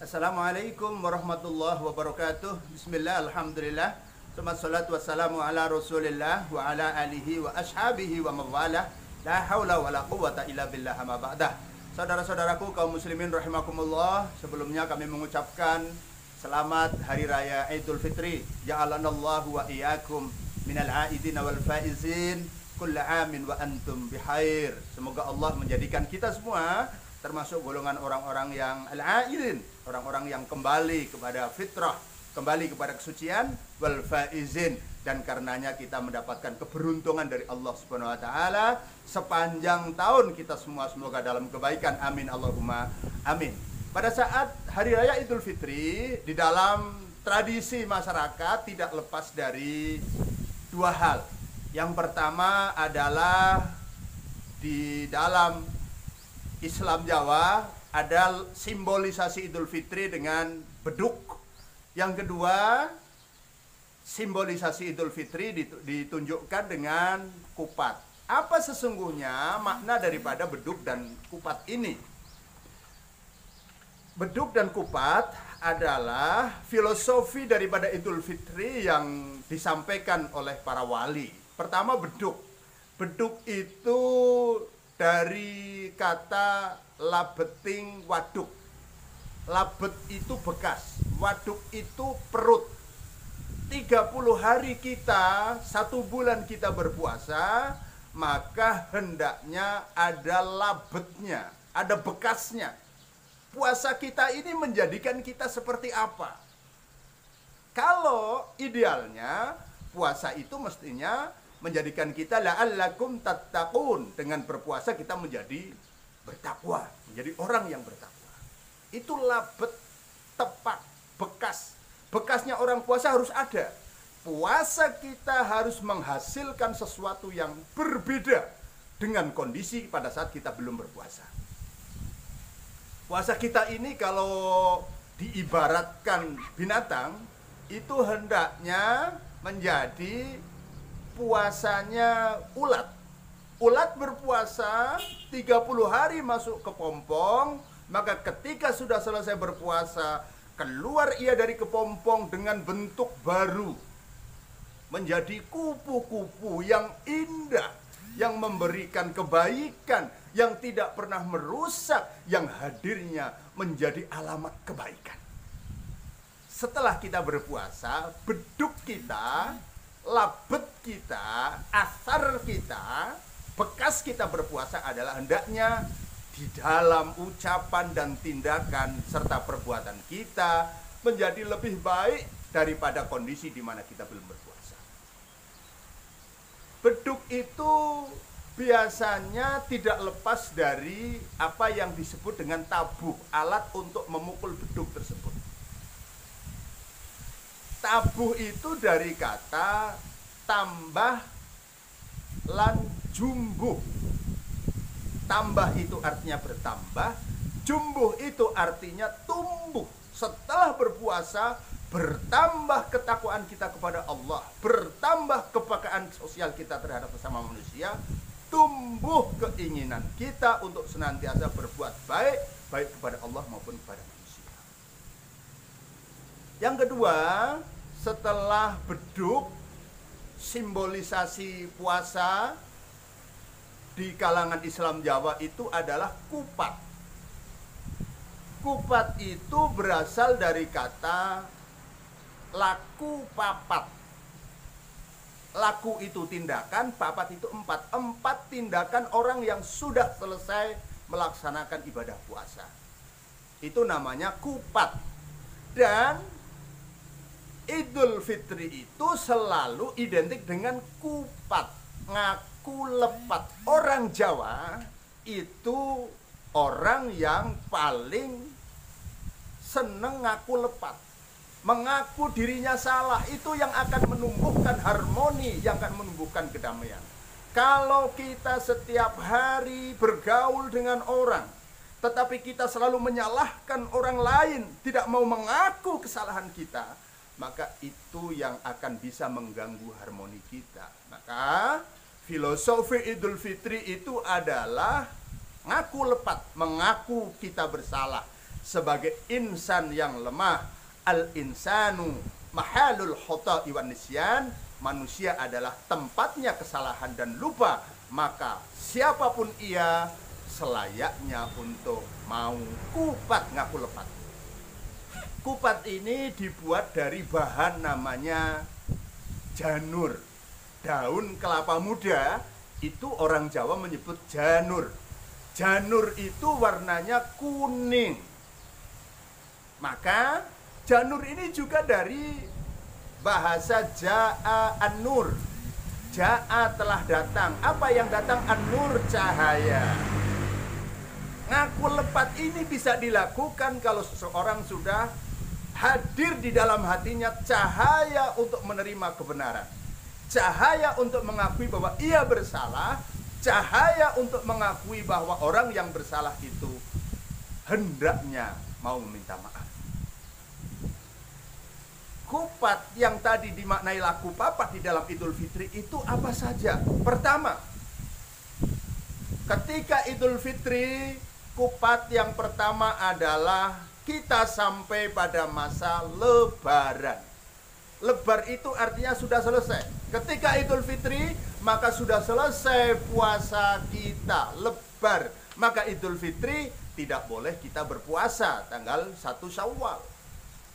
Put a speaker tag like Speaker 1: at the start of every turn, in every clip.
Speaker 1: Assalamualaikum warahmatullahi wabarakatuh. Bismillah, alhamdulillah. Salatu wassalamu ala rasulillah wa ala alihi wa ashabihi wa mawalah. La hawla wa la quwata illa billah ma ba'dah. Saudara-saudaraku kaum muslimin rahimakumullah, sebelumnya kami mengucapkan selamat Hari Raya Idul Fitri. Ja'alanallahu wa iyyakum minal aidin wal faizin. Kulla amin wa antum bihair. Semoga Allah menjadikan kita semua termasuk golongan orang-orang yang al-aidin, orang-orang yang kembali kepada fitrah, kembali kepada kesucian, wal faizin, dan karenanya kita mendapatkan keberuntungan dari Allah Subhanahu wa taala sepanjang tahun. Kita semua semoga dalam kebaikan, amin Allahumma amin. Pada saat Hari Raya Idul Fitri, di dalam tradisi masyarakat tidak lepas dari dua hal. Yang pertama adalah di dalam Islam Jawa ada simbolisasi Idul Fitri dengan beduk. Yang kedua, simbolisasi Idul Fitri ditunjukkan dengan kupat. Apa sesungguhnya makna daripada beduk dan kupat ini? Beduk dan kupat adalah filosofi daripada Idul Fitri yang disampaikan oleh para wali. Pertama, beduk. Beduk itu dari kata labeting waduk. Labet itu bekas, waduk itu perut. 30 hari kita, 1 bulan kita berpuasa, maka hendaknya ada labetnya, ada bekasnya. Puasa kita ini menjadikan kita seperti apa? Kalau idealnya, puasa itu mestinya menjadikan kita la'allakum tattaqun. Dengan berpuasa kita menjadi bertakwa, menjadi orang yang bertakwa. Itu labet, tepat, bekas. Bekasnya orang puasa harus ada. Puasa kita harus menghasilkan sesuatu yang berbeda dengan kondisi pada saat kita belum berpuasa. Puasa kita ini kalau diibaratkan binatang, itu hendaknya menjadi puasanya ulat. Ulat berpuasa 30 hari masuk ke kepompong, maka ketika sudah selesai berpuasa, keluar ia dari kepompong dengan bentuk baru, menjadi kupu-kupu yang indah, yang memberikan kebaikan, yang tidak pernah merusak, yang hadirnya menjadi alamat kebaikan. Setelah kita berpuasa, beduk kita, labet kita, asar kita, bekas kita berpuasa adalah hendaknya di dalam ucapan dan tindakan serta perbuatan kita menjadi lebih baik daripada kondisi di mana kita belum berpuasa. Beduk itu biasanya tidak lepas dari apa yang disebut dengan tabuh, alat untuk memukul beduk tersebut. Tabuh itu dari kata tambah lan jumbuh. Tambah itu artinya bertambah, jumbuh itu artinya tumbuh. Setelah berpuasa, bertambah ketakwaan kita kepada Allah, bertambah kepekaan sosial kita terhadap sesama manusia, tumbuh keinginan kita untuk senantiasa berbuat baik, baik kepada Allah maupun kepada manusia. Yang kedua, setelah beduk, simbolisasi puasa di kalangan Islam Jawa itu adalah kupat. Kupat itu berasal dari kata laku papat. Laku itu tindakan, papat itu 4. 4 tindakan orang yang sudah selesai melaksanakan ibadah puasa. Itu namanya kupat. Dan Idul Fitri itu selalu identik dengan kupat, ngaku lepat. Orang Jawa itu orang yang paling seneng ngaku lepat. Mengaku dirinya salah itu yang akan menumbuhkan harmoni, yang akan menumbuhkan kedamaian. Kalau kita setiap hari bergaul dengan orang, tetapi kita selalu menyalahkan orang lain, tidak mau mengaku kesalahan kita, maka itu yang akan bisa mengganggu harmoni kita. Maka filosofi Idul Fitri itu adalah ngaku lepat, mengaku kita bersalah. sebagai insan yang lemah. Al-insanu mahalul khata'i wan nisyan, manusia adalah tempatnya kesalahan dan lupa, maka siapapun ia selayaknya untuk mau kupat ngaku lepat. Kupat ini dibuat dari bahan namanya janur, daun kelapa muda. Itu orang Jawa menyebut janur. Janur itu warnanya kuning. Maka janur ini juga dari bahasa ja'a an-nur. Ja'a telah datang. Apa yang datang? An-nur, cahaya. Ngaku lepat ini bisa dilakukan kalau seseorang sudah hadir di dalam hatinya cahaya untuk menerima kebenaran, cahaya untuk mengakui bahwa ia bersalah, cahaya untuk mengakui bahwa orang yang bersalah itu hendaknya mau meminta maaf. Kupat yang tadi dimaknai laku papat di dalam Idul Fitri itu apa saja? Pertama, ketika Idul Fitri, kupat yang pertama adalah kita sampai pada masa lebaran. Lebar itu artinya sudah selesai. Ketika Idul Fitri, maka sudah selesai puasa kita. Lebar, maka Idul Fitri tidak boleh kita berpuasa tanggal 1 Syawal.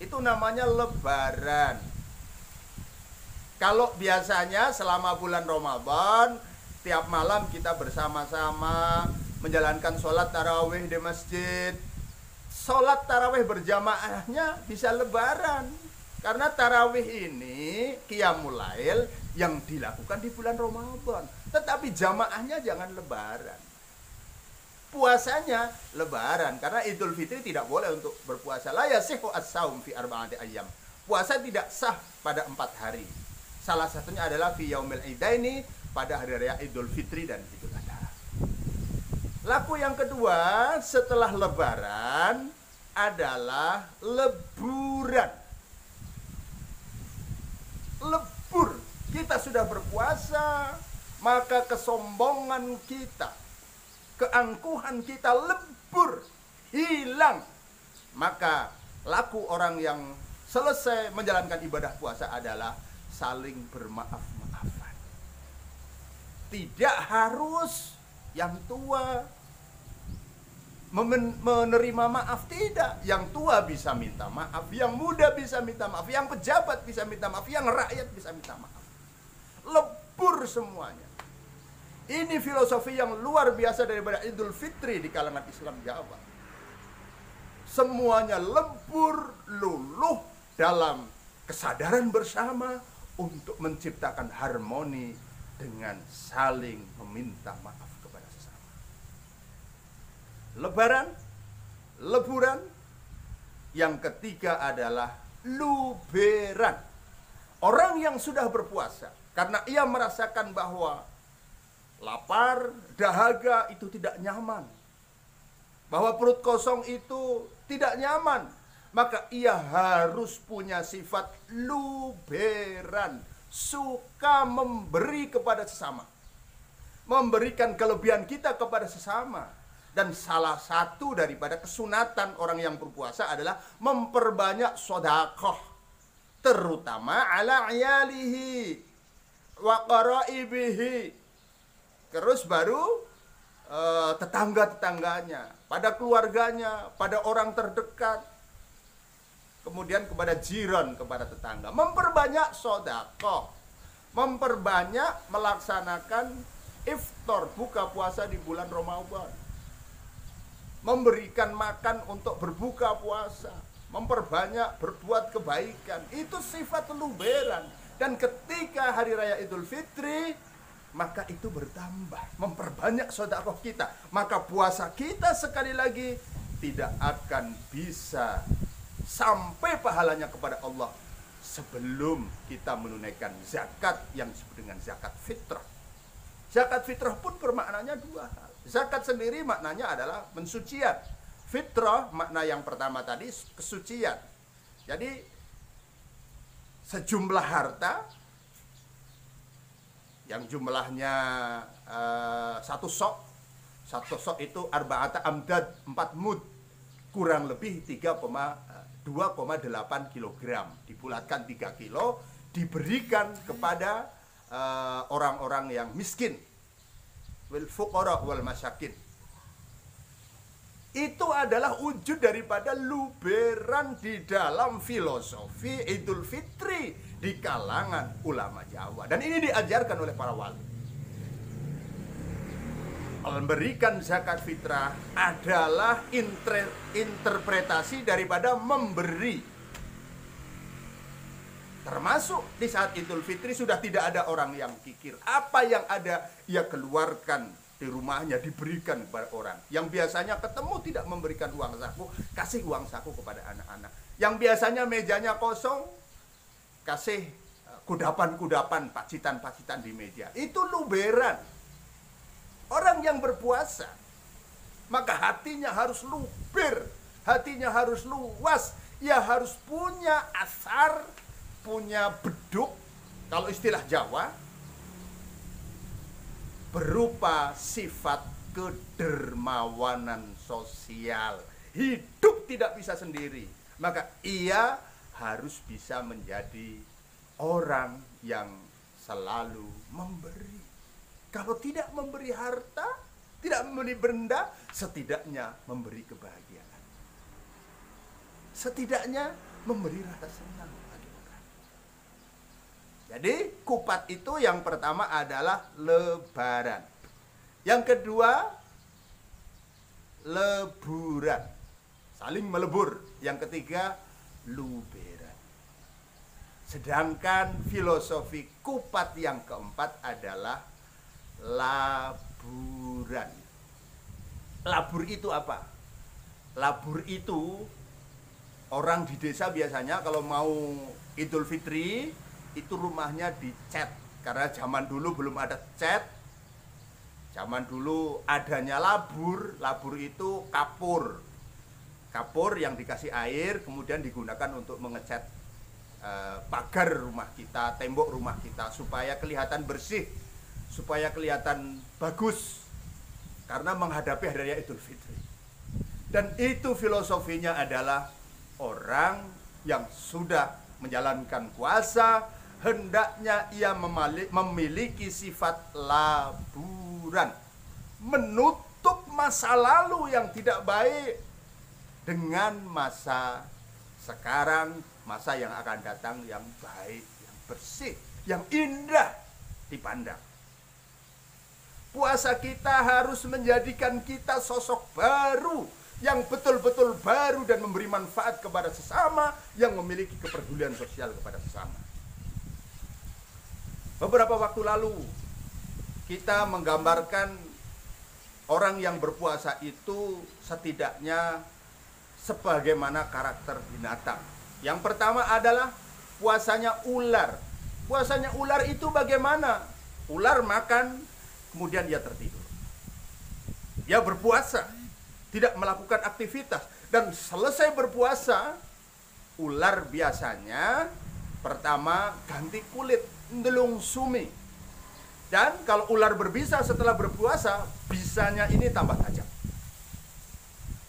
Speaker 1: Itu namanya lebaran. Kalau biasanya selama bulan Ramadan, tiap malam kita bersama-sama menjalankan sholat tarawih di masjid. Sholat tarawih berjamaahnya bisa lebaran. Karena tarawih ini qiyamul lail yang dilakukan di bulan Ramadan. Tetapi jamaahnya jangan lebaran. Puasanya lebaran. Karena Idul Fitri tidak boleh untuk berpuasa. La yasihu as-saum fi arba'ati ayyam. Puasa tidak sah pada 4 hari. Salah satunya adalah fi yaumil idaini, pada hari raya Idul Fitri dan Idul Adha. Laku yang kedua setelah lebaran adalah leburan. Lebur. Kita sudah berpuasa, maka kesombongan kita, keangkuhan kita lebur, hilang. Maka laku orang yang selesai menjalankan ibadah puasa adalah saling bermaaf-maafan. Tidak harus yang tua menerima maaf, tidak. Yang tua bisa minta maaf, yang muda bisa minta maaf, yang pejabat bisa minta maaf, yang rakyat bisa minta maaf. Lebur semuanya. Ini filosofi yang luar biasa daripada Idul Fitri di kalangan Islam Jawa. Semuanya lebur, luluh dalam kesadaran bersama untuk menciptakan harmoni dengan saling meminta maaf kepada sesama. Lebaran, leburan. Yang ketiga adalah luberan. Orang yang sudah berpuasa karena ia merasakan bahwa lapar, dahaga itu tidak nyaman, bahwa perut kosong itu tidak nyaman, maka ia harus punya sifat luberan, suka memberi kepada sesama, memberikan kelebihan kita kepada sesama. Dan salah satu daripada kesunatan orang yang berpuasa adalah memperbanyak sedekah, terutama ala iyalihi wa qaraibihi. Terus baru tetangga-tetangganya, pada keluarganya, pada orang terdekat, kemudian kepada jiran, kepada tetangga. Memperbanyak sedekah, memperbanyak melaksanakan iftar, buka puasa di bulan Ramadan, memberikan makan untuk berbuka puasa, memperbanyak berbuat kebaikan. Itu sifat luberan. Dan ketika hari raya Idul Fitri, maka itu bertambah, memperbanyak sedekah kita. Maka puasa kita sekali lagi tidak akan bisa sampai pahalanya kepada Allah sebelum kita menunaikan zakat yang disebut dengan zakat fitrah. Zakat fitrah pun bermaknanya dua hal. Zakat sendiri maknanya adalah pensucian. Fitrah makna yang pertama tadi kesucian. Jadi sejumlah harta yang jumlahnya satu sok itu arba'ata amdad, 4 mud. kurang lebih 2,8 kilogram, dibulatkan 3 kilo, diberikan kepada orang-orang yang miskin, wal fuqara wal masyakin. Itu adalah wujud daripada luberan di dalam filosofi Idul Fitri di kalangan ulama Jawa. Dan ini diajarkan oleh para wali. Memberikan zakat fitrah adalah interpretasi daripada memberi. Termasuk di saat Idul Fitri sudah tidak ada orang yang kikir. Apa yang ada ia keluarkan di rumahnya, diberikan kepada orang. Yang biasanya ketemu tidak memberikan uang saku, kasih uang saku kepada anak-anak. Yang biasanya mejanya kosong, kasih kudapan-kudapan, pacitan-pacitan di meja. Itu luberan. Orang yang berpuasa, maka hatinya harus luber, hatinya harus luas. Ia harus punya asar, punya beduk, kalau istilah Jawa, berupa sifat kedermawanan sosial. Hidup tidak bisa sendiri, maka ia harus bisa menjadi orang yang selalu memberi. Kalau tidak memberi harta, tidak memberi benda, setidaknya memberi kebahagiaan. Setidaknya memberi rasa senang bagi orang. Jadi kupat itu yang pertama adalah lebaran. Yang kedua, leburan. Saling melebur. Yang ketiga, luberan. Sedangkan filosofi kupat yang keempat adalah laburan. Labur itu apa? Labur itu orang di desa biasanya kalau mau Idul Fitri itu rumahnya dicat. Karena zaman dulu belum ada cat. Zaman dulu adanya labur. Labur itu kapur. Kapur yang dikasih air kemudian digunakan untuk mengecat pagar rumah kita, tembok rumah kita supaya kelihatan bersih, supaya kelihatan bagus karena menghadapi hari raya Idul Fitri. Dan itu filosofinya adalah orang yang sudah menjalankan puasa hendaknya ia memiliki sifat laburan, menutup masa lalu yang tidak baik dengan masa sekarang, masa yang akan datang yang baik, yang bersih, yang indah dipandang. Puasa kita harus menjadikan kita sosok baru, yang betul-betul baru dan memberi manfaat kepada sesama, yang memiliki kepedulian sosial kepada sesama. Beberapa waktu lalu kita menggambarkan orang yang berpuasa itu setidaknya sebagaimana karakter binatang. Yang pertama adalah puasanya ular. Puasanya ular itu bagaimana? Ular makan, kemudian dia tertidur. Dia berpuasa, tidak melakukan aktivitas. Dan selesai berpuasa, ular biasanya pertama ganti kulit, ndelung sumi. Dan kalau ular berbisa setelah berpuasa, bisanya ini tambah tajam.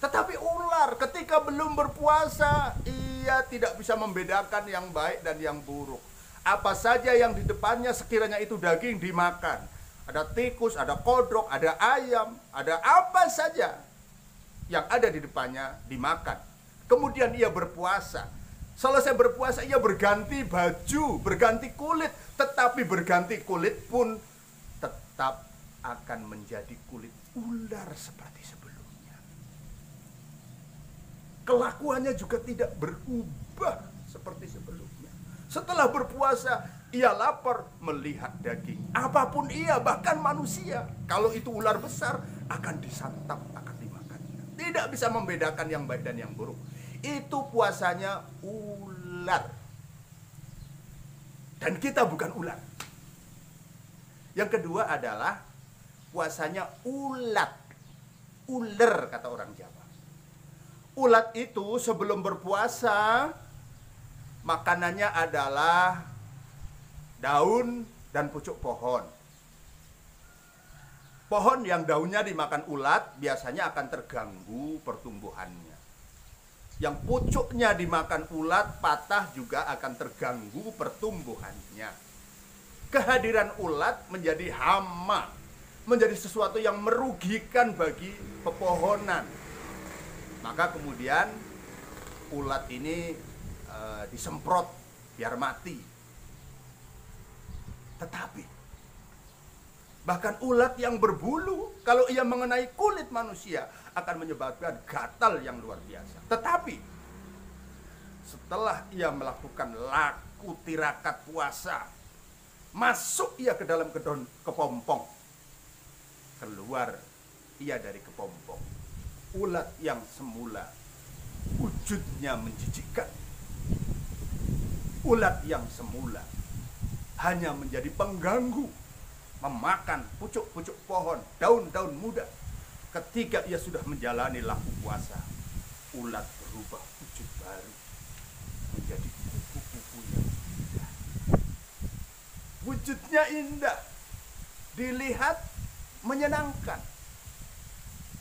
Speaker 1: Tetapi ular ketika belum berpuasa, ia tidak bisa membedakan yang baik dan yang buruk. Apa saja yang di depannya sekiranya itu daging dimakan. Ada tikus, ada kodok, ada ayam, ada apa saja yang ada di depannya dimakan. Kemudian ia berpuasa. Selesai berpuasa ia berganti baju, berganti kulit. Tetapi berganti kulit pun tetap akan menjadi kulit ular seperti sebelumnya. Kelakuannya juga tidak berubah seperti sebelumnya. Setelah berpuasa, ia lapar melihat daging. Apapun ia, bahkan manusia. Kalau itu ular besar, akan disantap, akan dimakan. Tidak bisa membedakan yang baik dan yang buruk. Itu puasanya ular. Dan kita bukan ular. Yang kedua adalah puasanya ulat. Ular kata orang Jawa. Ulat itu sebelum berpuasa makanannya adalah daun dan pucuk pohon. Pohon yang daunnya dimakan ulat biasanya akan terganggu pertumbuhannya. Yang pucuknya dimakan ulat patah juga akan terganggu pertumbuhannya. Kehadiran ulat menjadi hama, menjadi sesuatu yang merugikan bagi pepohonan. Maka kemudian ulat ini disemprot biar mati. Tetapi bahkan ulat yang berbulu, kalau ia mengenai kulit manusia, akan menyebabkan gatal yang luar biasa. Tetapi setelah ia melakukan laku tirakat puasa, masuk ia ke dalam kepompong, keluar ia dari kepompong, ulat yang semula wujudnya menjijikkan, ulat yang semula hanya menjadi pengganggu, memakan pucuk-pucuk pohon, daun-daun muda. Ketika ia sudah menjalani laku puasa, ulat berubah wujud baru, menjadi kupu-kupu yang indah. Wujudnya indah, dilihat menyenangkan.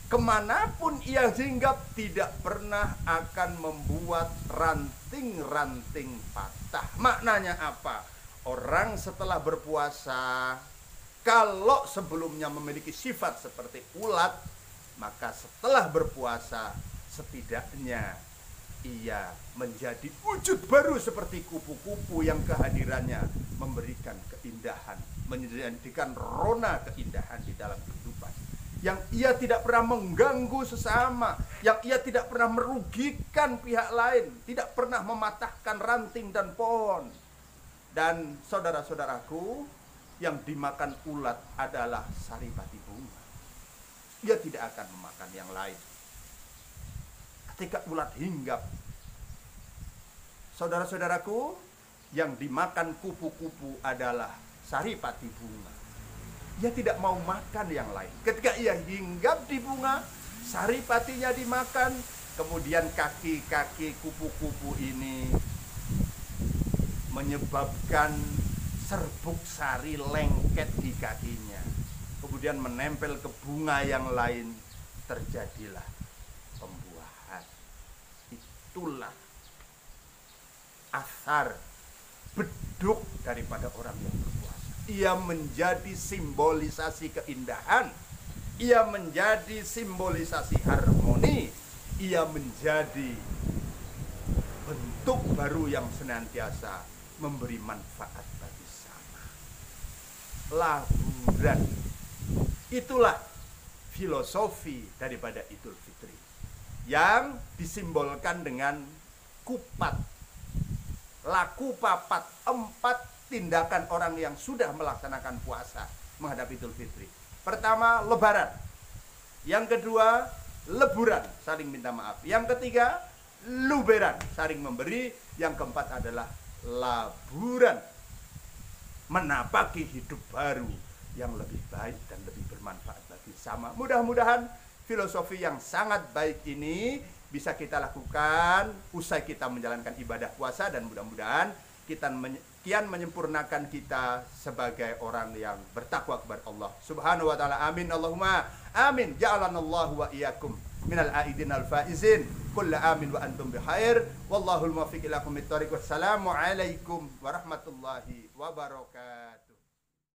Speaker 1: Kemanapun ia hinggap, tidak pernah akan membuat ranting-ranting patah. Maknanya apa? Orang setelah berpuasa, kalau sebelumnya memiliki sifat seperti ulat, maka setelah berpuasa setidaknya ia menjadi wujud baru seperti kupu-kupu yang kehadirannya memberikan keindahan, menjadikan rona keindahan di dalam kehidupan. Yang ia tidak pernah mengganggu sesama, yang ia tidak pernah merugikan pihak lain, tidak pernah mematahkan ranting dan pohon. Dan saudara-saudaraku, yang dimakan ulat adalah saripati bunga. Ia tidak akan memakan yang lain. Ketika ulat hinggap, saudara-saudaraku, yang dimakan kupu-kupu adalah saripati bunga. Ia tidak mau makan yang lain. Ketika ia hinggap di bunga, saripatinya dimakan, kemudian kaki-kaki kupu-kupu ini menyebabkan serbuk sari lengket di kakinya, kemudian menempel ke bunga yang lain, terjadilah pembuahan. Itulah asar beduk daripada orang yang berpuasa. Ia menjadi simbolisasi keindahan, ia menjadi simbolisasi harmoni, ia menjadi bentuk baru yang senantiasa memberi manfaat bagi sama. Laburan, itulah filosofi daripada Idul Fitri yang disimbolkan dengan kupat. Laku papat, 4 tindakan orang yang sudah melaksanakan puasa menghadapi Idul Fitri. Pertama, lebaran. Yang kedua, leburan, saling minta maaf. Yang ketiga, luberan, saling memberi. Yang keempat adalah laburan, menapaki hidup baru yang lebih baik dan lebih bermanfaat bagi sama. Mudah-mudahan filosofi yang sangat baik ini bisa kita lakukan usai kita menjalankan ibadah puasa, dan mudah-mudahan kita kian menyempurnakan kita sebagai orang yang bertakwa kepada Allah Subhanahu wa taala. Amin Allahumma amin. Ja'alanallahu wa iyyakum minal aidin al faizin. Kullu amin wa antum bikhair. Wallahul muwaffiq ila aqwamit thoriq. Wassalamu alaikum warahmatullahi wabarakatuh.